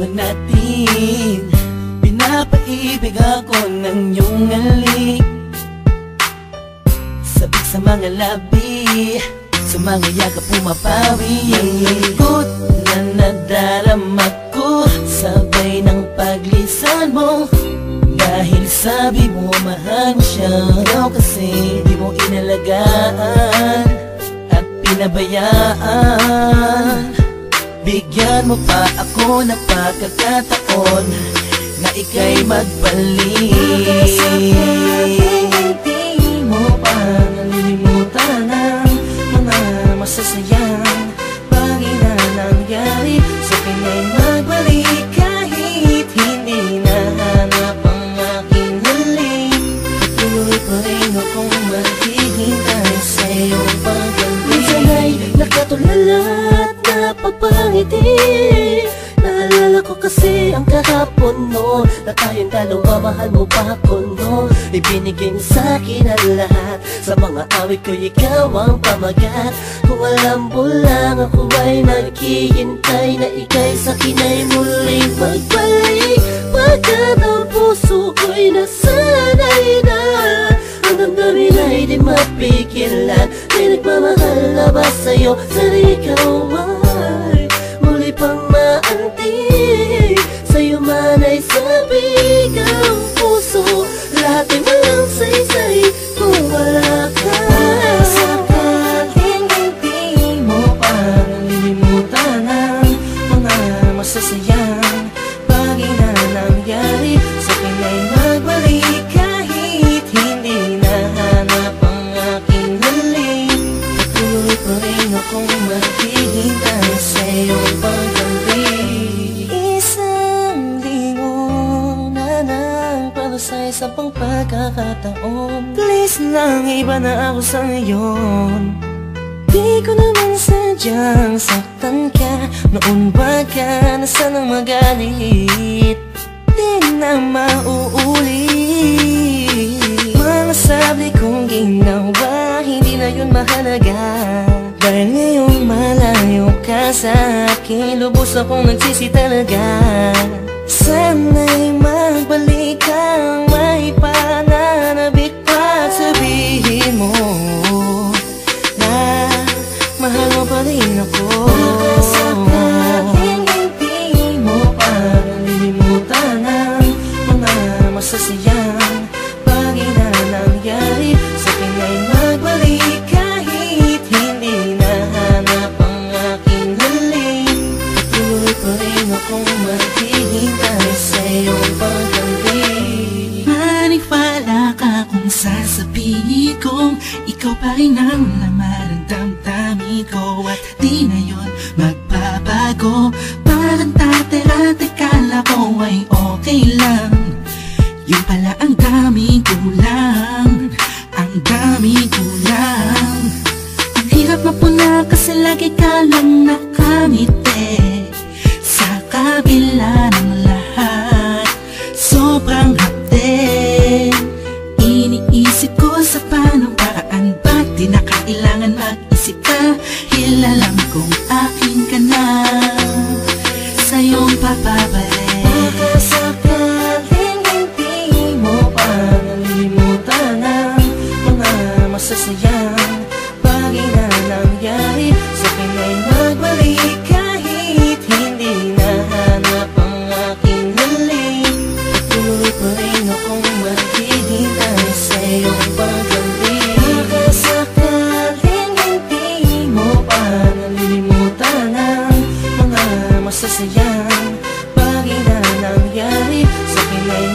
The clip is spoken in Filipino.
lang natin. Pinapaibig ako ng iyong halik, sabik sa mga labi, sa mga yakap pumapawi. Ang lungkot na nadarama ko, sabay ng paglisan mo. Dahil sabi mo mahal mo siya, ikaw kasi di mo inalagaan at pinabayaan. Bigyan mo pa ako ng pagkakataon na ika'y magbalik. Hindi mo pa nalilimutan ang mga masasayang bagay na nangyari. Sa pinay magbalik kahit hindi nahanap ang aking halik. Tuloy pa rin akong maghihintay sa iyong pagbalik. Minsan ay nakatulala at napapangiti. Naalala ko kasi ang kahapon mo, na tayong dalawa, mahal mo pa ako no. Ibinigay mo sa'kin ang lahat, sa mga awit ko ikaw ang pamagat. Kung alam mo lang ako ay naghihintay na ika'y sa'kin ay muling magbalik. Pagkat ang puso ko'y nasanay na, ang damdamin ay di mapigilan. May nagmamahal na ba sa'yo na ikaw ay muli pang maantig? Sa'yo man ay sabik ang puso, lahat ay walang saysay kung wala ka. Sakaling hindi mo pa nalilimutan ang mga masasayang bagay na nangyari. Sa pinay magbalik kahit hindi nahanap ang aking halik. Patuloy pa rin akong maghihintay sa iyong pagbalik. Isang linggo na para sa isa pang pagkakataon. Please lang, iba na ako sa ngayon. Di ko naman sadyang saktan ka, noon ba ka na sanang magalit? Di na mauulit. Mga sabi kong ginawa, hindi na yun mahalaga. Dahil ngayong malayo ka sa akin, lubos akong nagsisi talaga. Sana'y magbalik kang may pananabik pa. Sabihin mo na mahal mo pa rin ako. Sakaling hindi mo pa nalilimutan ang mga masasayang bagay na nangyari. Sa pinay magbalik kahit hindi nahanap ang aking halik. Patuloy pa rin akong maghihintay sa iyong pagbalik. Maniwala ka kung sasabihin kong ikaw pa rin ang laman ng damdamin ko, at di na yun magbabago. Parang dati-dati kala ko ay okay lang, yun pala ang daming kulang, ang daming kulang. Ang hirap mapuna kasi lagi ka lang nakangiti. Sa kabila ng lahat, sobrang hapde. Iniisip ko sa paano paraan, ba't di na kailangan mag-isip ka? Alam kong akin ka na, sa'yong papabalik. Baka sakaling hindi mo pa nalilimutan ang mga masasayang bagay na nangyari. Sa pinay magbalik kahit hindi nahanap ang aking halik. Patuloy pa rin akong maghihintay sa iyong pagbalik. Baka sakaling hindi mo pa nalilimutan ang mga masasayang bagay na nangyari. Sa pinay